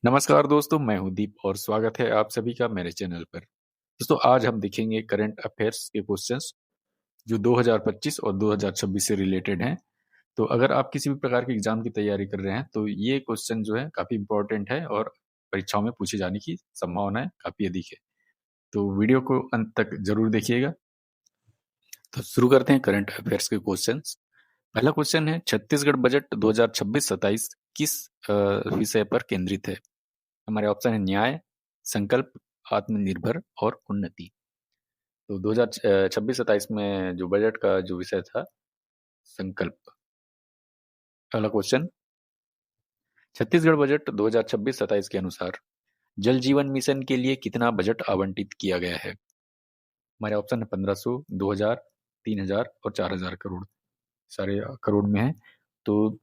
नमस्कार दोस्तों, मैं हूं दीप और स्वागत है आप सभी का मेरे चैनल पर। दोस्तों, आज हम देखेंगे करंट अफेयर्स के क्वेश्चंस जो 2025 और 2026 से रिलेटेड हैं। तो अगर आप किसी भी प्रकार के एग्जाम की तैयारी कर रहे हैं तो ये क्वेश्चन जो है काफी इंपॉर्टेंट है और परीक्षाओं में पूछे जाने की संभावना काफी अधिक है। तो वीडियो को अंत तक जरूर देखिएगा। तो शुरू करते हैं करंट अफेयर्स के क्वेश्चंस। पहला क्वेश्चन है, छत्तीसगढ़ बजट 2026-27 किस विषय पर केंद्रित है? हमारे ऑप्शन है न्याय, संकल्प, आत्मनिर्भर और उन्नति। तो 2026-27 में जो बजट का जो विषय था, संकल्प। अगला क्वेश्चन, छत्तीसगढ़ बजट 2026-27 के अनुसार जल जीवन मिशन के लिए कितना बजट आवंटित किया गया है? हमारे ऑप्शन है 1500, 2000, 3000 और 4000 करोड़। सारे करोड़ में है। तो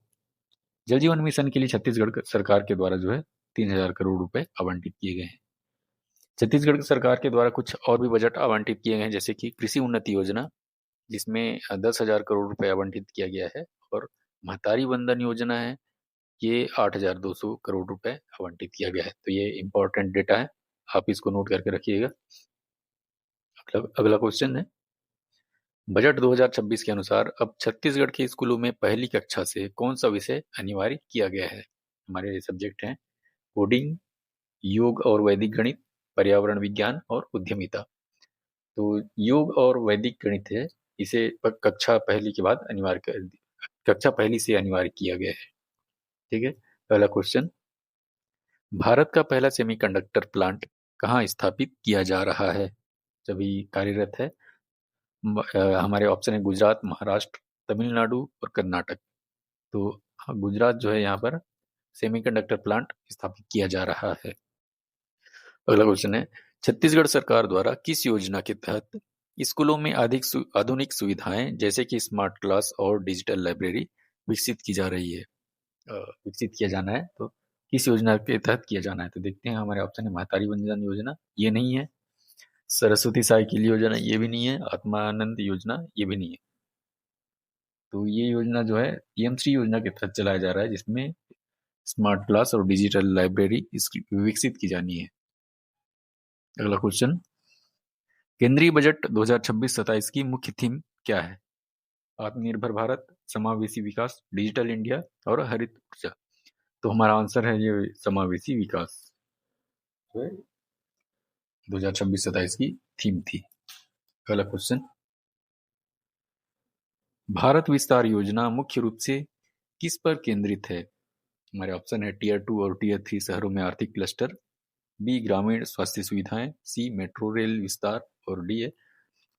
जल जीवन मिशन के लिए छत्तीसगढ़ सरकार के द्वारा जो है 3000 करोड़ रुपए आवंटित किए गए हैं। छत्तीसगढ़ सरकार के द्वारा कुछ और भी बजट आवंटित किए गए हैं, जैसे कि कृषि उन्नति योजना, जिसमें 10,000 करोड़ रुपए आवंटित किया गया है, और महतारी वंदन योजना है, ये 8,200 करोड़ रुपए आवंटित किया गया है। तो ये इंपॉर्टेंट डेटा है, आप इसको नोट करके रखिएगा। अगला क्वेश्चन है, बजट 2026 के अनुसार अब छत्तीसगढ़ के स्कूलों में पहली कक्षा से कौन सा विषय अनिवार्य किया गया है? हमारे सब्जेक्ट हैं कोडिंग, योग और वैदिक गणित, पर्यावरण विज्ञान और उद्यमिता। तो योग और वैदिक गणित है, इसे कक्षा पहली के बाद अनिवार्य कर कक्षा पहली से अनिवार्य किया गया है। ठीक है। पहला क्वेश्चन, भारत का पहला सेमीकंडक्टर प्लांट कहाँ स्थापित किया जा रहा है? सभी कार्यरत है। हमारे ऑप्शन है गुजरात, महाराष्ट्र, तमिलनाडु और कर्नाटक। तो गुजरात जो है, यहाँ पर सेमीकंडक्टर प्लांट स्थापित किया जा रहा है। अगला क्वेश्चन है, छत्तीसगढ़ सरकार द्वारा किस योजना के तहत स्कूलों में अधिक आधुनिक सुविधाएं जैसे कि स्मार्ट क्लास और डिजिटल लाइब्रेरी विकसित की जा रही है? विकसित किया जाना है, तो किस योजना के तहत किया जाना है? तो देखते हैं। हमारे ऑप्शन है महतारी वंदन योजना, ये नहीं है। सरस्वती साइकिल योजना, ये भी नहीं है। आत्मानंद योजना, ये भी नहीं है। तो ये योजना जो है पीएम श्री योजना के तहत चलाया जा रहा है, जिसमें स्मार्ट क्लास और डिजिटल लाइब्रेरी इसकी विकसित की जानी है। अगला क्वेश्चन, केंद्रीय बजट 2026-27 की मुख्य थीम क्या है? आत्मनिर्भर भारत, समावेशी विकास, डिजिटल इंडिया और हरित ऊर्जा। तो हमारा आंसर है ये समावेशी विकास, जो है 2026-27 की थीम थी। अगला क्वेश्चन, भारत विस्तार योजना मुख्य रूप से किस पर केंद्रित है? हमारे ऑप्शन है टीयर 2 और टीयर 3 शहरों में आर्थिक क्लस्टर, बी ग्रामीण स्वास्थ्य सुविधाएं, सी मेट्रो रेल विस्तार और डी है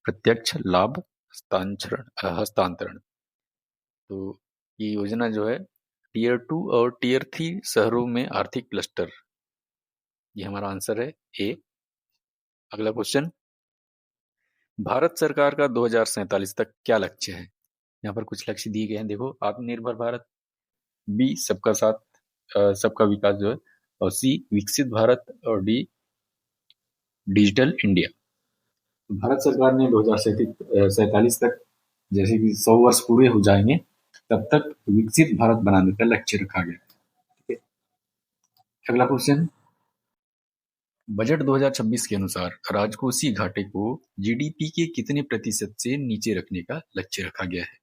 प्रत्यक्ष लाभ हस्तांतरण। तो ये योजना जो है टीयर 2 और टीयर 3 शहरों में आर्थिक क्लस्टर, ये हमारा आंसर है ए। अगला क्वेश्चन, भारत सरकार का 2047 तक क्या लक्ष्य है? यहाँ पर कुछ लक्ष्य दिए गए हैं, देखो। आत्मनिर्भर भारत, बी सबका साथ सबका विकास जो है, और सी विकसित भारत और डी डिजिटल इंडिया। भारत सरकार ने 2047 तक, जैसे कि 100 वर्ष पूरे हो जाएंगे, तब तक विकसित भारत बनाने का लक्ष्य रखा गया है। ठीक है। अगला क्वेश्चन, बजट 2026 के अनुसार राजकोषीय घाटे को जीडीपी के कितने प्रतिशत से नीचे रखने का लक्ष्य रखा गया है?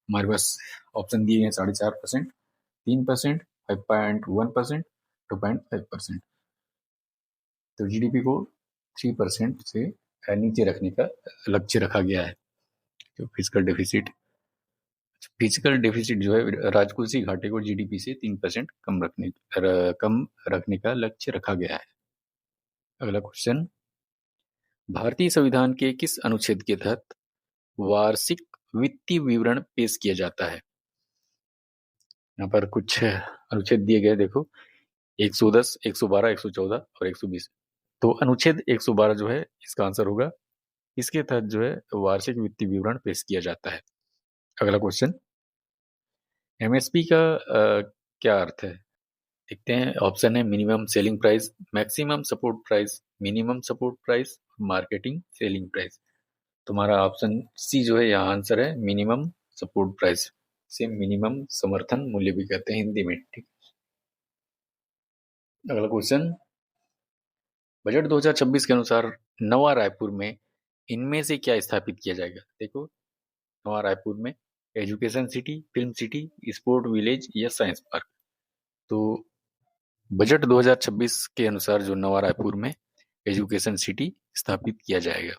हमारे पास ऑप्शन दिए हैं 4.5%, 3%, 5.1%, 2.5%। तो जीडीपी को 3% से नीचे रखने का लक्ष्य रखा गया है। तो फिजिकल डेफिसिट जो है राजकोषीय घाटे को जीडीपी से 3% कम रखने का लक्ष्य रखा गया है। अगला क्वेश्चन, भारतीय संविधान के किस अनुच्छेद के तहत वार्षिक वित्तीय विवरण पेश किया जाता है? यहाँ पर कुछ अनुच्छेद दिए गए, देखो। 110, 112, 114 और 120। तो अनुच्छेद 112 जो है इसका आंसर होगा। इसके तहत जो है वार्षिक वित्तीय विवरण पेश किया जाता है। अगला क्वेश्चन, एमएसपी का क्या अर्थ है? देखते हैं। ऑप्शन है minimum selling price, maximum support price, minimum support price, marketing selling price. तुम्हारा ऑप्शन सी जो है यहाँ आंसर है मिनिमम सपोर्ट प्राइस, से मिनिमम समर्थन मूल्य भी कहते हैं हिंदी में। ठीक। अगला क्वेश्चन, बजट 2026 के अनुसार नवा रायपुर में इनमें से क्या स्थापित किया जाएगा? देखो, नवा रायपुर में education city, film city, sport village या साइंस पार्क। तो बजट 2026 के अनुसार जो नवा रायपुर में एजुकेशन सिटी स्थापित किया जाएगा।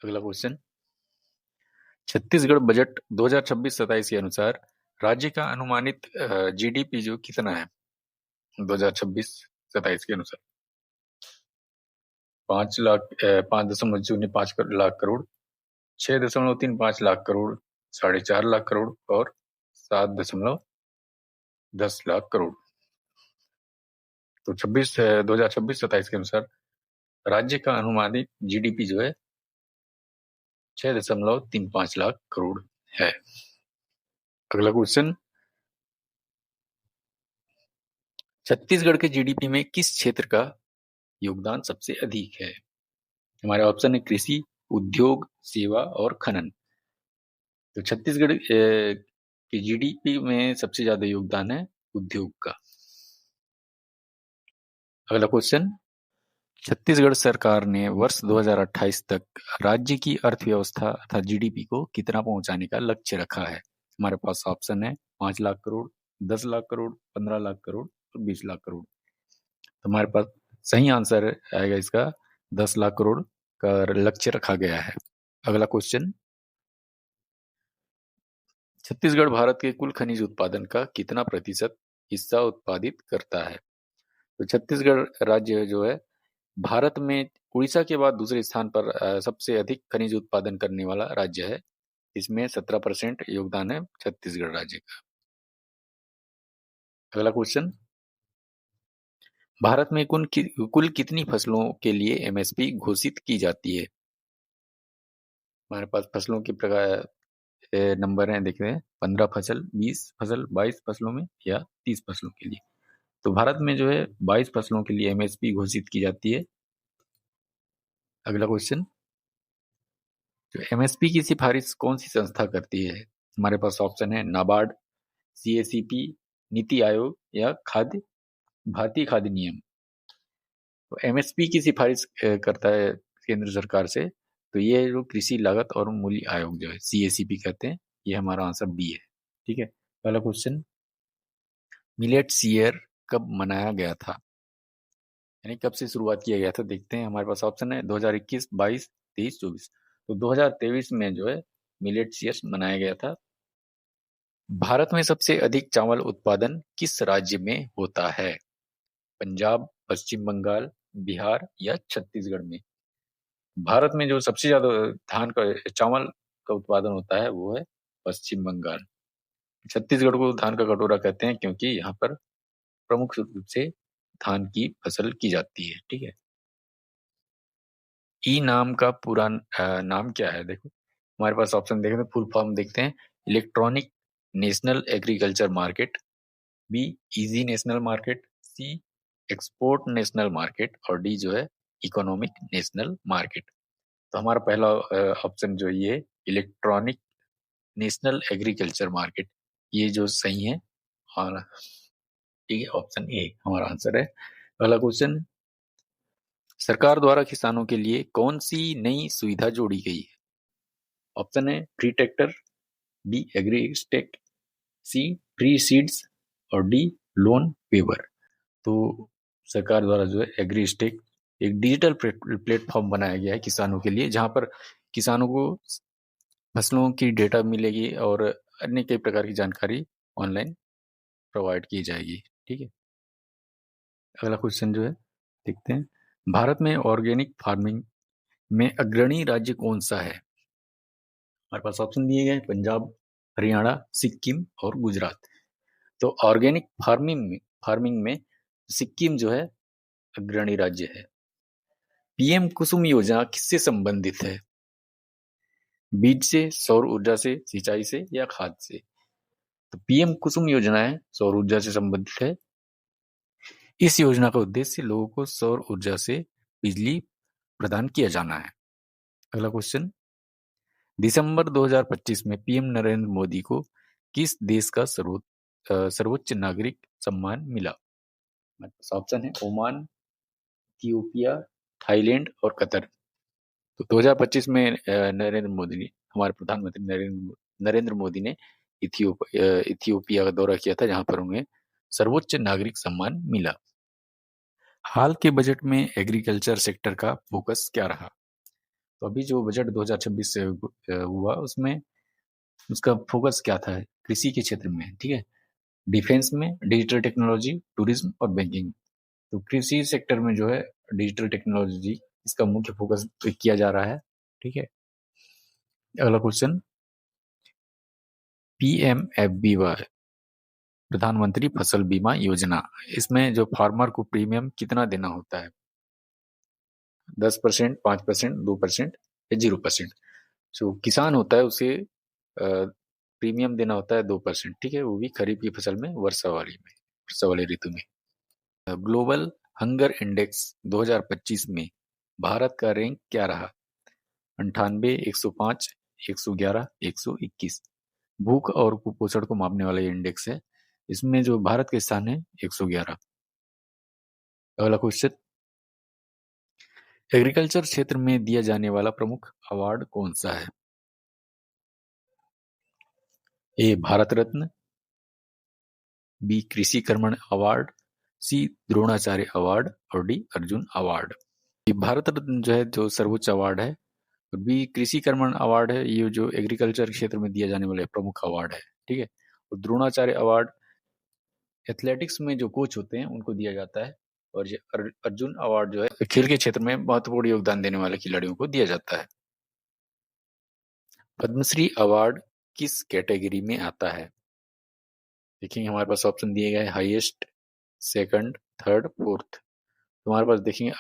अगला क्वेश्चन, छत्तीसगढ़ बजट 2026-27 के अनुसार राज्य का अनुमानित जीडीपी जो कितना है 2026-27 के अनुसार? 5,05,05 6.35 लाख करोड़, 4.5 लाख करोड़ और 7.10 लाख करोड़। तो 2026-27 के अनुसार राज्य का अनुमानित जीडीपी जो है 6.35 लाख करोड़ है। अगला क्वेश्चन, छत्तीसगढ़ के जीडीपी में किस क्षेत्र का योगदान सबसे अधिक है? हमारे ऑप्शन है कृषि, उद्योग, सेवा और खनन। तो छत्तीसगढ़ की जीडीपी में सबसे ज्यादा योगदान है उद्योग का। अगला क्वेश्चन, छत्तीसगढ़ सरकार ने वर्ष 2028 तक राज्य की अर्थव्यवस्था अर्थात जीडीपी को कितना पहुंचाने का लक्ष्य रखा है? हमारे पास ऑप्शन है 5 लाख करोड़, 10 लाख करोड़, 15 लाख करोड़ और 20 लाख करोड़। तो हमारे पास सही आंसर आएगा इसका 10 लाख करोड़ का लक्ष्य रखा गया है। अगला क्वेश्चन, छत्तीसगढ़ भारत के कुल खनिज उत्पादन का कितना प्रतिशत हिस्सा उत्पादित करता है? तो छत्तीसगढ़ राज्य जो है भारत में उड़ीसा के बाद दूसरे स्थान पर सबसे अधिक खनिज उत्पादन करने वाला राज्य है। इसमें 17% योगदान है छत्तीसगढ़ राज्य का। अगला क्वेश्चन, भारत में कुल कितनी फसलों के लिए एमएसपी घोषित की जाती है? हमारे पास फसलों के प्रकार नंबर हैं, देखते हैं 15 फसल, 20 फसल, 22 फसलों में या 30 फसलों के लिए। तो भारत में जो है 22 फसलों के लिए एमएसपी घोषित की जाती है। अगला क्वेश्चन, जो एमएसपी की सिफारिश कौन सी संस्था करती है? हमारे पास ऑप्शन है नाबार्ड, सीएसीपी, नीति आयोग या भारतीय खाद्य नियम। तो एमएसपी की सिफारिश करता है केंद्र सरकार से, तो ये जो कृषि लागत और मूल्य आयोग जो है सीएसीपी कहते हैं, ये हमारा आंसर बी है। ठीक है। पहला क्वेश्चन, मिलेट्स ईयर कब मनाया गया था, यानी कब से शुरुआत किया गया था? देखते हैं, हमारे पास ऑप्शन है 2021, 22, 23, 24। तो 2023 में जो है मिलेट्स ईयर मनाया गया था। भारत में सबसे अधिक चावल उत्पादन किस राज्य में होता है? पंजाब, पश्चिम बंगाल, बिहार या छत्तीसगढ़ में? भारत में जो सबसे ज्यादा चावल का उत्पादन होता है वो है पश्चिम बंगाल। छत्तीसगढ़ को धान का कटोरा कहते हैं क्योंकि यहाँ पर प्रमुख रूप से धान की फसल की जाती है। ठीक है। ई नाम का पूरा नाम क्या है? देखो, हमारे पास ऑप्शन देखें तो फुल फॉर्म देखते हैं, electronic national agriculture market, B easy national market, C export national market और डी जो है इकोनॉमिक नेशनल मार्केट। तो हमारा पहला ऑप्शन जो ये इलेक्ट्रॉनिक नेशनल एग्रीकल्चर मार्केट, ये जो सही है और ठीक है, ऑप्शन ए हमारा आंसर है। अगला क्वेश्चन, सरकार द्वारा किसानों के लिए कौन सी नई सुविधा जोड़ी गई है? ऑप्शन है फ्री ट्रैक्टर, बी एग्रीस्टेक, सी फ्री सीड्स और डी लोन वेवर। तो सरकार द्वारा जो है एग्रीस्टेक एक डिजिटल प्लेटफॉर्म बनाया गया है किसानों के लिए, जहां पर किसानों को फसलों की डेटा मिलेगी और अन्य कई प्रकार की जानकारी ऑनलाइन प्रोवाइड की जाएगी। ठीक है। अगला क्वेश्चन जो है देखते हैं, भारत में ऑर्गेनिक फार्मिंग में अग्रणी राज्य कौन सा है? हमारे पास ऑप्शन दिए गए पंजाब, हरियाणा, सिक्किम और गुजरात। तो ऑर्गेनिक फार्मिंग में सिक्किम जो है अग्रणी राज्य है। पीएम कुसुम योजना किससे संबंधित है? बीज से, सौर ऊर्जा से, सिंचाई से या खाद से? तो पीएम कुसुम योजना है सौर ऊर्जा से संबंधित है। इस योजना का उद्देश्य लोगों को सौर ऊर्जा से बिजली प्रदान किया जाना है। अगला क्वेश्चन, दिसंबर 2025 में पीएम नरेंद्र मोदी को किस देश का सर्वोच्च नागरिक सम्मान मिला? हमारे पास ऑप्शन है ओमान, इथियोपिया, थाईलैंड और कतर। तो 2025 में नरेंद्र मोदी ने, हमारे प्रधानमंत्री नरेंद्र मोदी ने इथियोपिया का दौरा किया था, जहां पर उन्हें सर्वोच्च नागरिक सम्मान मिला। हाल के बजट में एग्रीकल्चर सेक्टर का फोकस क्या रहा? तो अभी जो बजट 2026 से हुआ, उसमें उसका फोकस क्या था? कृषि के क्षेत्र में, ठीक है, डिफेंस में, डिजिटल टेक्नोलॉजी, टूरिज्म और बैंकिंग। तो कृषि सेक्टर में जो है डिजिटल टेक्नोलॉजी, इसका मुख्य फोकस किया जा रहा है। ठीक है, अगला क्वेश्चन, PMFBY, प्रधानमंत्री फसल बीमा योजना, इसमें जो फार्मर को प्रीमियम कितना देना होता है? 10%, 5%, 2% या 0%? जो किसान होता है उसे प्रीमियम देना होता है 2%, ठीक है, वो भी खरीफ की फसल में, वर्षा वाले ऋतु में। ग्लोबल हंगर इंडेक्स 2025 में भारत का रैंक क्या रहा? 98, 105, 111, 121। भूख और कुपोषण को मापने वाला ये इंडेक्स है। इसमें जो भारत के स्थान है 111। अगला क्वेश्चन, एग्रीकल्चर क्षेत्र में दिया जाने वाला प्रमुख अवार्ड कौन सा है? ए भारत रत्न, बी कृषि कर्मण अवार्ड, सी द्रोणाचार्य अवार्ड और डी अर्जुन अवार्ड। ये भारत रत्न जो है जो सर्वोच्च अवार्ड है, और बी कृषि कर्मण अवार्ड है, ये जो एग्रीकल्चर क्षेत्र में दिया जाने वाला प्रमुख अवार्ड है। ठीक है, और द्रोणाचार्य अवार्ड एथलेटिक्स में जो कोच होते हैं उनको दिया जाता है, और ये अर्जुन अवार्ड जो है खेल के क्षेत्र में महत्वपूर्ण योगदान देने वाले खिलाड़ियों को दिया जाता है। पद्मश्री अवार्ड किस कैटेगरी में आता है? देखेंगे हमारे पास ऑप्शन दिए गए, हाईएस्ट, सेकंड, थर्ड, फोर्थ। तुम्हारे पास देखेंगे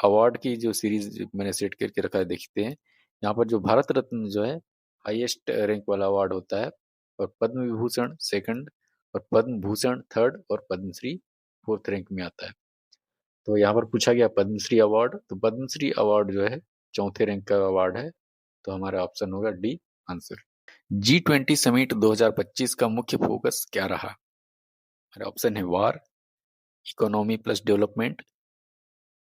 अवार्ड की जो सीरीज मैंने सेट करके रखा है, देखते हैं यहाँ पर जो भारत रत्न जो है हाईएस्ट रैंक वाला अवार्ड होता है, और पद्म विभूषण सेकंड, और पद्म भूषण थर्ड, और पद्मश्री फोर्थ रैंक में आता है। तो यहाँ पर पूछा गया पद्मश्री अवार्ड, तो पद्मश्री अवार्ड जो है चौथे रैंक का अवार्ड है। तो हमारा ऑप्शन होगा डी आंसर। G20 समिट 2025 का मुख्य फोकस क्या रहा? हमारे ऑप्शन है वार, इकोनॉमी प्लस डेवलपमेंट,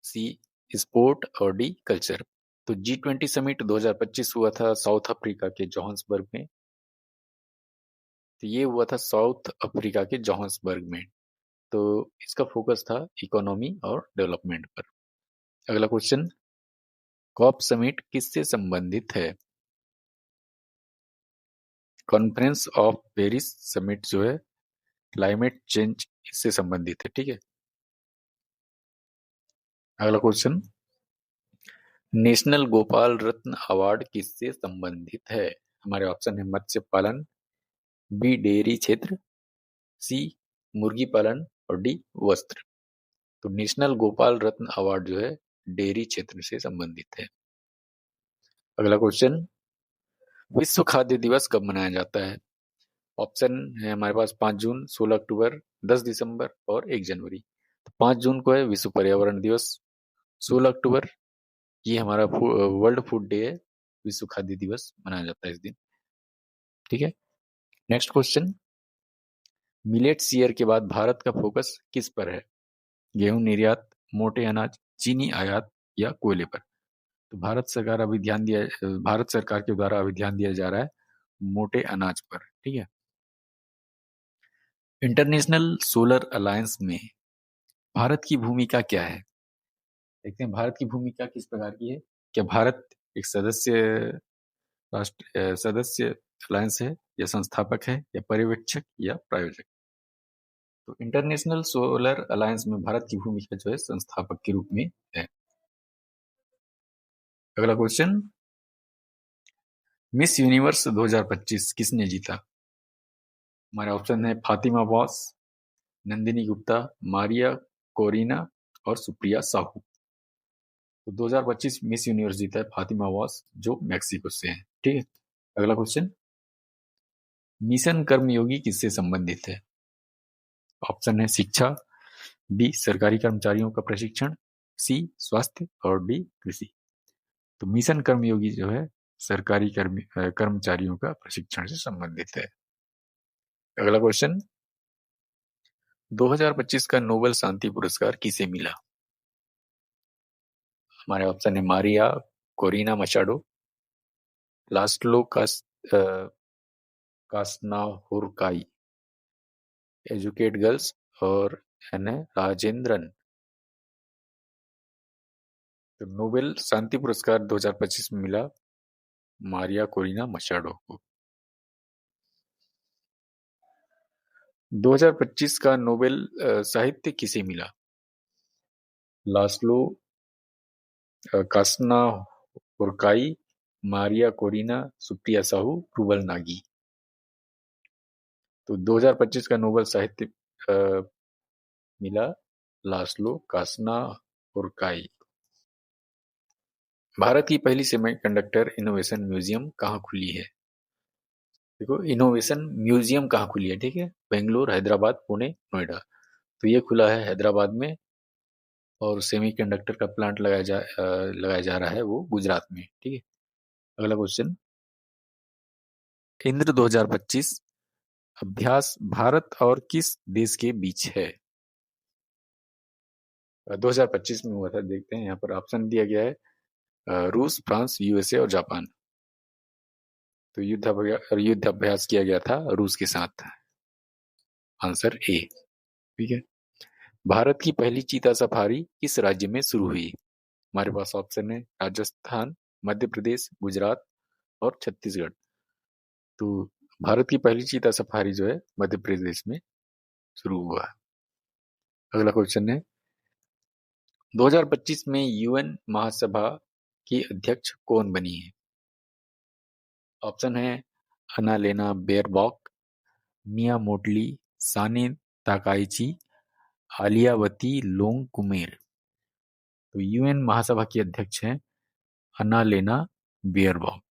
सी स्पोर्ट और डी कल्चर। तो G20 समिट 2025 हुआ था साउथ अफ्रीका के जोहान्सबर्ग में। तो ये हुआ था साउथ अफ्रीका के जोहान्सबर्ग में। तो इसका फोकस था इकोनॉमी और डेवलपमेंट पर। अगला क्वेश्चन, कॉप समिट किससे संबंधित है? कॉन्फ्रेंस ऑफ पेरिस समिट जो है क्लाइमेट चेंज इससे संबंधित है। ठीक है, अगला क्वेश्चन, नेशनल गोपाल रत्न अवार्ड किससे संबंधित है? हमारे ऑप्शन है मत्स्य पालन, बी डेयरी क्षेत्र, सी मुर्गी पालन और डी वस्त्र। तो नेशनल गोपाल रत्न अवार्ड जो है डेयरी क्षेत्र से संबंधित है। अगला क्वेश्चन, विश्व खाद्य दिवस कब मनाया जाता है? ऑप्शन है हमारे पास 5 जून, 16 अक्टूबर, 10 दिसंबर और 1 जनवरी। तो 5 जून को है विश्व पर्यावरण दिवस, 16 अक्टूबर ये हमारा वर्ल्ड फूड डे है, विश्व खाद्य दिवस मनाया जाता है इस दिन। ठीक है, नेक्स्ट क्वेश्चन, मिलेट्स ईयर के बाद भारत का फोकस किस पर है? गेहूं निर्यात, मोटे अनाज, चीनी आयात या कोयले पर? तो भारत सरकार के द्वारा अभी ध्यान दिया जा रहा है मोटे अनाज पर। ठीक है, इंटरनेशनल सोलर अलायंस में भारत की भूमिका क्या है? देखते हैं भारत की भूमिका किस प्रकार की है। क्या भारत एक सदस्य अलायंस है, या संस्थापक है, या पर्यवेक्षक, या प्रायोजक? तो इंटरनेशनल सोलर अलायंस में भारत की भूमिका जो है संस्थापक के रूप में है। अगला क्वेश्चन, मिस यूनिवर्स 2025 किसने जीता? हमारे ऑप्शन है फातिमा वास, नंदिनी गुप्ता, मारिया कोरिना और सुप्रिया साहू। तो 2025 मिस यूनिवर्स जीता है फातिमा वास, जो मैक्सिको से है। ठीक है, अगला क्वेश्चन, मिशन कर्मयोगी किससे संबंधित है? ऑप्शन है शिक्षा, बी सरकारी कर्मचारियों का प्रशिक्षण, सी स्वास्थ्य और डी कृषि। तो मिशन कर्मयोगी जो है सरकारी कर्मचारियों का प्रशिक्षण से संबंधित है। अगला क्वेश्चन, 2025 का नोबेल शांति पुरस्कार किसे मिला? हमारे ऑप्शन है Maria Corina Machado, Laszlo Krasznahorkai, educate girls और एन राजेंद्रन। तो नोबेल शांति पुरस्कार 2025 में मिला मारिया कोरिना मचाडो को। 2025 का नोबेल साहित्य किसे मिला? Laszlo Krasznahorkai, Maria Corina, Supriya Sahu, Rubal Nagi. तो 2025 का नोबेल साहित्य मिला लास्लो कास्नाहुरकाई। भारत की पहली सेमीकंडक्टर इनोवेशन म्यूजियम कहाँ खुली है? देखो, इनोवेशन म्यूजियम कहाँ खुली है, ठीक है? बेंगलोर, हैदराबाद, पुणे, नोएडा। तो ये खुला है हैदराबाद में, और सेमीकंडक्टर का प्लांट लगाया जा रहा है वो गुजरात में, ठीक है? अगला क्वेश्चन, इंद्र 2025 अभ्यास भारत और किस देश के बीच है? 2025 में हुआ था, देखते हैं। यहाँ पर ऑप्शन दिया गया है रूस, फ्रांस, यूएसए और जापान। तो युद्ध अभ्यास किया गया था रूस के साथ। आंसर ए, ठीक है। भारत की पहली चीता सफारी किस राज्य में शुरू हुई? हमारे पास ऑप्शन है राजस्थान, मध्य प्रदेश, गुजरात और छत्तीसगढ़। तो भारत की पहली चीता सफारी जो है मध्य प्रदेश में शुरू हुआ। अगला क्वेश्चन है, 2025 में यूएन महासभा की अध्यक्ष कौन बनी है? ऑप्शन है अन्नालेना बेयरबॉक, मिया मोटली, साने ताकाइची, आलियावती लोंगकुमेर। तो यूएन महासभा की अध्यक्ष हैं अन्नालेना बेयरबॉक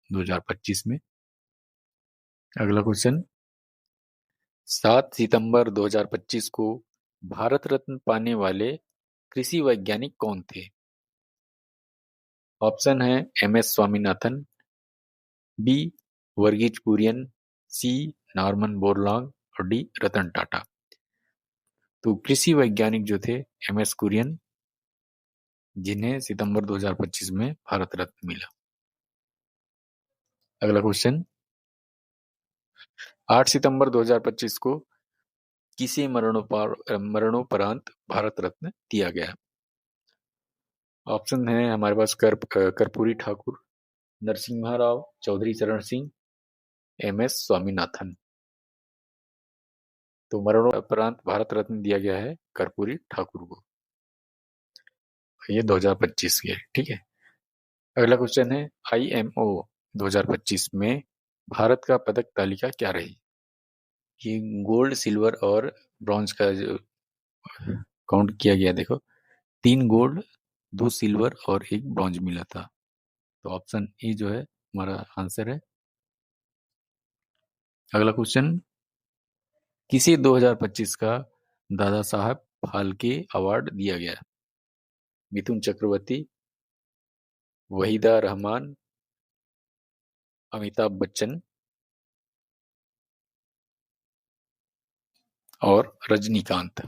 2025 में। अगला क्वेश्चन, 7 सितंबर 2025 को भारत रत्न पाने वाले कृषि वैज्ञानिक कौन थे? ऑप्शन है एमएस स्वामीनाथन, बी वर्गीज कुरियन, सी नॉर्मन बोरलॉग और डी रतन टाटा। तो कृषि वैज्ञानिक जो थे एमएस कुरियन, जिन्हें सितंबर 2025 में भारत रत्न मिला। अगला क्वेश्चन, 8 सितंबर 2025 को किसे मरणोपरांत भारत रत्न दिया गया? ऑप्शन है हमारे पास कर्पूरी ठाकुर, नरसिम्हा राव, चौधरी चरण सिंह, एमएस स्वामीनाथन। तो मरणोपरांत भारत रत्न दिया गया है कर्पूरी ठाकुर को। ये 2025 के, ठीक है। अगला क्वेश्चन है, आईएमओ 2025 में भारत का पदक तालिका क्या रही? ये गोल्ड, सिल्वर और ब्रॉन्ज का जो काउंट किया गया, देखो 3 गोल्ड, 2 सिल्वर और 1 ब्रॉन्ज मिला था। तो ऑप्शन ए जो है हमारा आंसर है। अगला क्वेश्चन, किसे 2025 का दादा साहब फाल्के अवार्ड दिया गया? मिथुन चक्रवर्ती, वहीदा रहमान, अमिताभ बच्चन और रजनीकांत।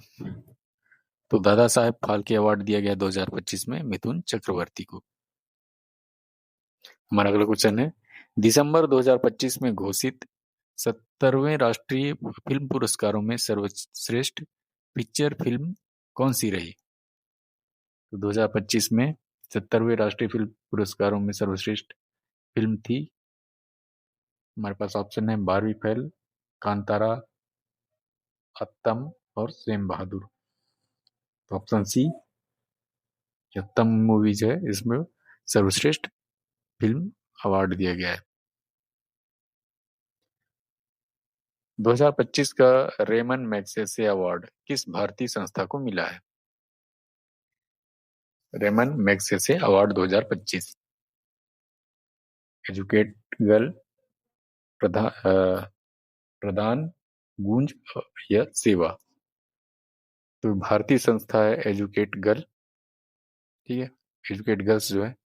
तो दादा साहब फाल्के अवार्ड दिया गया 2025 में मिथुन चक्रवर्ती को। हमारा अगला क्वेश्चन है, दिसंबर 2025 में घोषित 70वें राष्ट्रीय फिल्म पुरस्कारों में सर्वश्रेष्ठ पिक्चर फिल्म कौन सी रही? तो 2025 में 70वें राष्ट्रीय फिल्म पुरस्कारों में सर्वश्रेष्ठ फिल्म थी, हमारे पास ऑप्शन है बारहवीं फेल, कांतारा, अत्तम और सेम बहादुर। तो ऑप्शन सी, उत्तम मूवी जो है इसमें सर्वश्रेष्ठ फिल्म अवार्ड दिया गया है। 2025 का रेमन मैग्सेसे अवार्ड किस भारतीय संस्था को मिला है? Ramon Magsaysay award 2025 Educate Girl, Pradan, Goonj या सेवा। तो भारतीय संस्था है एजुकेट गर्ल, ठीक है। एजुकेट गर्ल्स जो है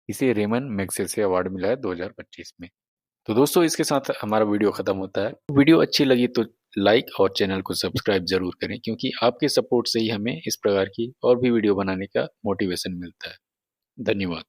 इसे रेमन मैग्सेसे अवार्ड मिला है 2025 में। तो दोस्तों, इसके साथ हमारा वीडियो खत्म होता है। वीडियो अच्छी लगी तो लाइक और चैनल को सब्सक्राइब ज़रूर करें, क्योंकि आपके सपोर्ट से ही हमें इस प्रकार की और भी वीडियो बनाने का मोटिवेशन मिलता है। धन्यवाद।